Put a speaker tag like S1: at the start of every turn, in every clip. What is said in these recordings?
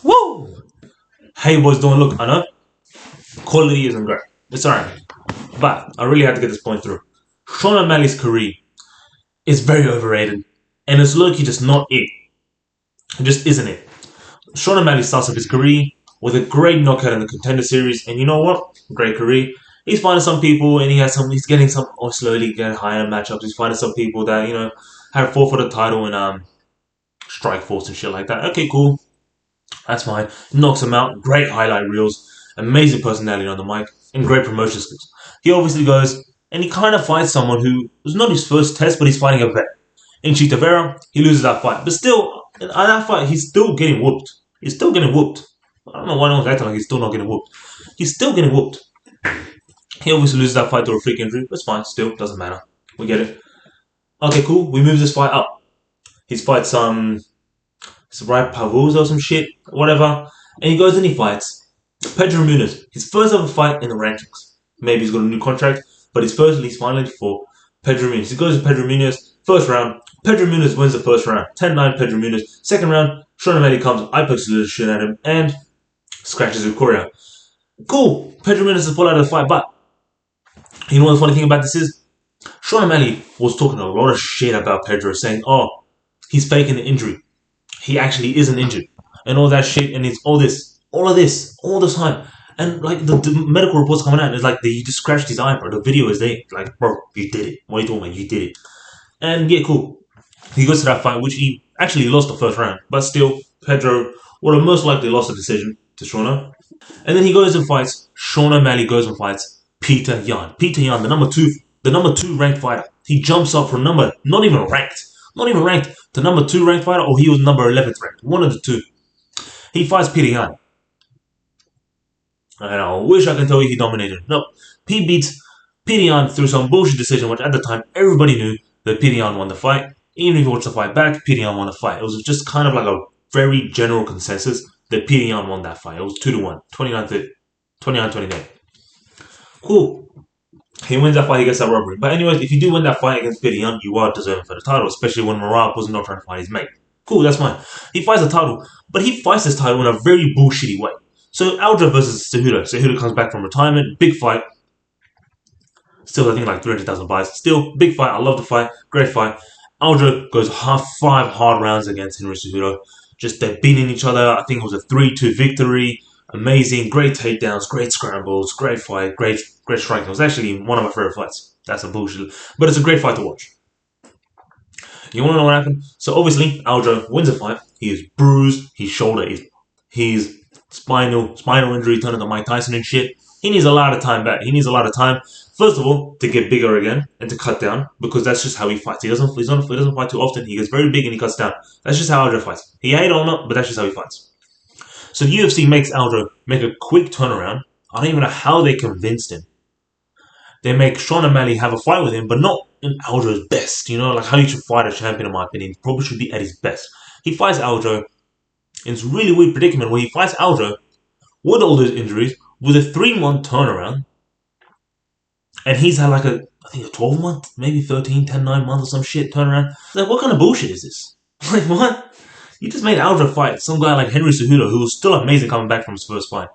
S1: Woo! Hey boys, don't look. I know quality isn't great. It's alright, but I really had to get this point through. Sean O Malley's career is very overrated, and it's low-key just not it. It just isn't it. Sean O Malley starts off his career with a great knockout in the contender series, and you know what? Great career. He's finding some people, and he has some. He's getting some. Or slowly getting higher matchups. He's finding some people that had fought for the title in Strike Force and shit like that. Okay, cool. That's fine. Knocks him out. Great highlight reels. Amazing personality on the mic. And great promotion skills. He obviously goes and he kind of fights someone who was not his first test, but he's fighting a vet. In Chita Vera, he loses that fight. But still, in that fight, he's still getting whooped. He's still getting whooped. I don't know why no one's acting like he's still not getting whooped. He's still getting whooped. He obviously loses that fight to a freak injury. That's fine. Still, doesn't matter. We get it. Okay, cool. We move this fight up. He fights it's right Pavuz or some shit, whatever. And he goes and he fights Pedro Munez. His first ever fight in the rankings. Maybe he's got a new contract, but his first release finally for Pedro Munez. He goes to Pedro Munez, first round. Pedro Munez wins the first round. 10-9 Pedro Munez. Second round, Sean O Malley comes, I punch the shit at him, and scratches his Korea. Cool. Pedro Munez is pulled out of the fight, but you know what the funny thing about this is? Sean O Malley was talking a lot of shit about Pedro, saying, oh, he's faking the injury. He actually isn't injured. And all that shit, and it's all of this, all the time. And like the medical reports coming out, and it's like he just scratched his eye, bro. The video is there. Like, bro, you did it. What are you talking about? You did it. And yeah, cool. He goes to that fight, which he actually lost the first round. But still, Pedro would have most likely lost the decision to Sean O. And then he goes and fights. Sean O Malley goes and fights Peter Yan. Peter Yan, the number two ranked fighter. He jumps up from not even ranked, to number 2 ranked fighter, or he was number 11th ranked. One of the two. He fights Peter Yan. And I wish I could tell you he dominated. No, he beats Peter Yan through some bullshit decision, which at the time everybody knew that Peter Yan won the fight. Even if you watch the fight back, Peter Yan won the fight. It was just kind of like a very general consensus that Peter Yan won that fight. It was 2-1, 29-29. Cool. He wins that fight, he gets that robbery. But anyways, if you do win that fight against Peter Yan, you are deserving for the title, especially when Marab was not trying to fight his mate. Cool, that's fine. He fights the title, but he fights this title in a very bullshitty way. So Aljo versus Cejudo. Cejudo comes back from retirement, big fight. Still, I think like 300,000 buys. Still, big fight. I love the fight. Great fight. Aljo goes 5 hard rounds against Henry Cejudo. Just they're beating each other. I think it was a 3-2 victory. Amazing, great takedowns, great scrambles, great fight, great striking. It was actually one of my favorite fights. That's a bullshit, but it's a great fight to watch. You want to know what happened? So obviously, Aljo wins the fight. He is bruised. His shoulder is his spinal injury turned into Mike Tyson and shit. He needs a lot of time back. He needs a lot of time. First of all, to get bigger again and to cut down, because that's just how he fights. He doesn't fight too often. He gets very big and he cuts down. That's just how Aljo fights. He hate or not, but that's just how he fights. So the UFC makes Aljo make a quick turnaround. I don't even know how they convinced him. They make Sean O Malley have a fight with him, but not in Aljo's best. You know, like how you should fight a champion, in my opinion. He probably should be at his best. He fights Aljo in this really weird predicament where he fights Aljo with all those injuries, with a 3-month turnaround. And he's had like I think a 12-month, maybe 13, 10, 9 months or some shit turnaround. Like, what kind of bullshit is this? Like, what? You just made Aljo fight some guy like Henry Cejudo, who was still amazing coming back from his first fight.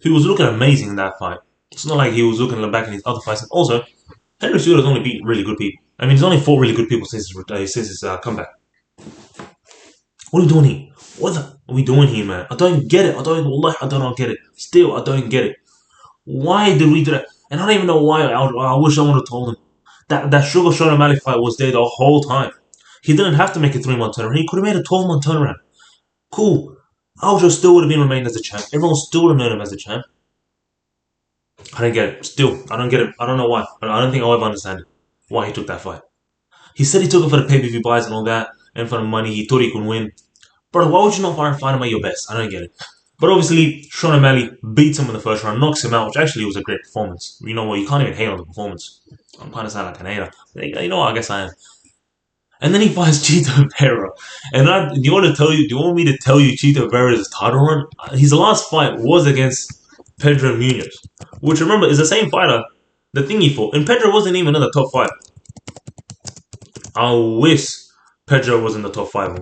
S1: Who was looking amazing in that fight. It's not like he was looking back in his other fights. And also, Henry Cejudo's only beat really good people. I mean, he's only fought really good people since his comeback. What are we doing here? What are we doing here, man? I don't get it. I don't get it. Still, I don't get it. Why did we do that? And I don't even know why. I wish I would have told him. That Sugar Sean O Malley fight was there the whole time. He didn't have to make a 3-month turnaround. He could have made a 12-month turnaround. Cool. Aljo still would have been remained as a champ. Everyone still would have known him as a champ. I don't get it. Still, I don't get it. I don't know why. I don't think I'll ever understand it. Why he took that fight. He said he took it for the pay-per-view buys and all that, and for the money. He thought he could win. But why would you not fight him at your best? I don't get it. But obviously, Sean O Malley beats him in the first round, knocks him out, which actually was a great performance. You know what? You can't even hate on the performance. I'm kind of sound like an hater. You know what? I guess I am. And then he fights Chito Vera. And do you want me to tell you Chito Vera's title run? His last fight was against Pedro Munez, which remember is the same fighter the thing he fought. And Pedro wasn't even in the top 5. I wish Pedro was in the top 5.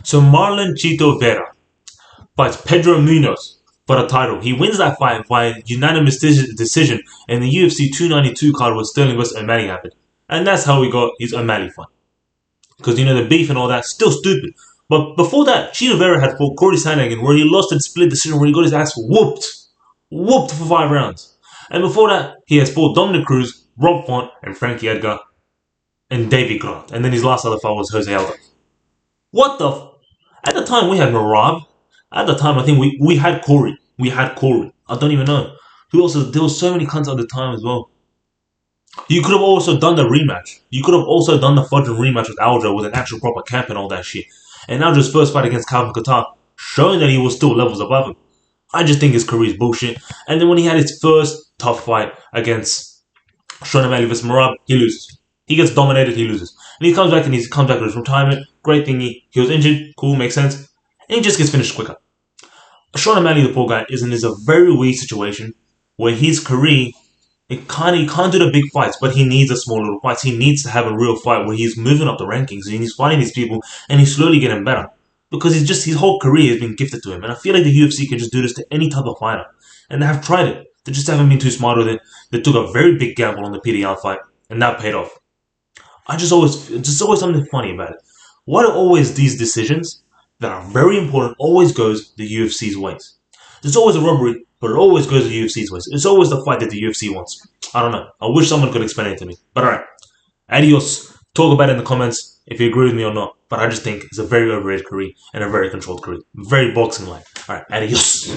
S1: So Marlon Chito Vera fights Pedro Munoz for the title. He wins that fight by unanimous decision, and the UFC 292 card with Sterling vs. O'Malley happened. And that's how we got his O'Malley fight. Because, the beef and all that, still stupid. But before that, Chino Vera had fought Corey Sandhagen, where he lost in split decision, where he got his ass whooped. Whooped for 5 rounds. And before that, he has fought Dominic Cruz, Rob Font, and Frankie Edgar, and Davey Grant. And then his last other fight was Jose Aldo. What the At the time, we had Marab. At the time, I think we had Corey. We had Corey. I don't even know. Who else? There was so many cunts at the time as well. You could have also done the rematch. You could have also done the fudging rematch with Aljo with an actual proper camp and all that shit. And Aljo's first fight against Calvin Kattar, showing that he was still levels above him. I just think his career is bullshit. And then when he had his first tough fight against Sean O Malley vs. Marab, he loses. He gets dominated, he loses. And he comes back with his retirement. Great thingy. He was injured. Cool, makes sense. And he just gets finished quicker. Sean O Malley, the poor guy, is in a very weird situation where his career, he can't do the big fights, but he needs the small little fights. He needs to have a real fight where he's moving up the rankings and he's fighting these people and he's slowly getting better. Because his whole career has been gifted to him. And I feel like the UFC can just do this to any type of fighter. And they have tried it. They just haven't been too smart with it. They took a very big gamble on the PDL fight, and that paid off. It's always something funny about it. Why do always these decisions that are very important always goes the UFC's ways? There's always a robbery, but it always goes the UFC's ways. It's always the fight that the UFC wants. I don't know. I wish someone could explain it to me. But alright. Adios. Talk about it in the comments if you agree with me or not. But I just think it's a very overrated career and a very controlled career. Very boxing-like. Alright, adios.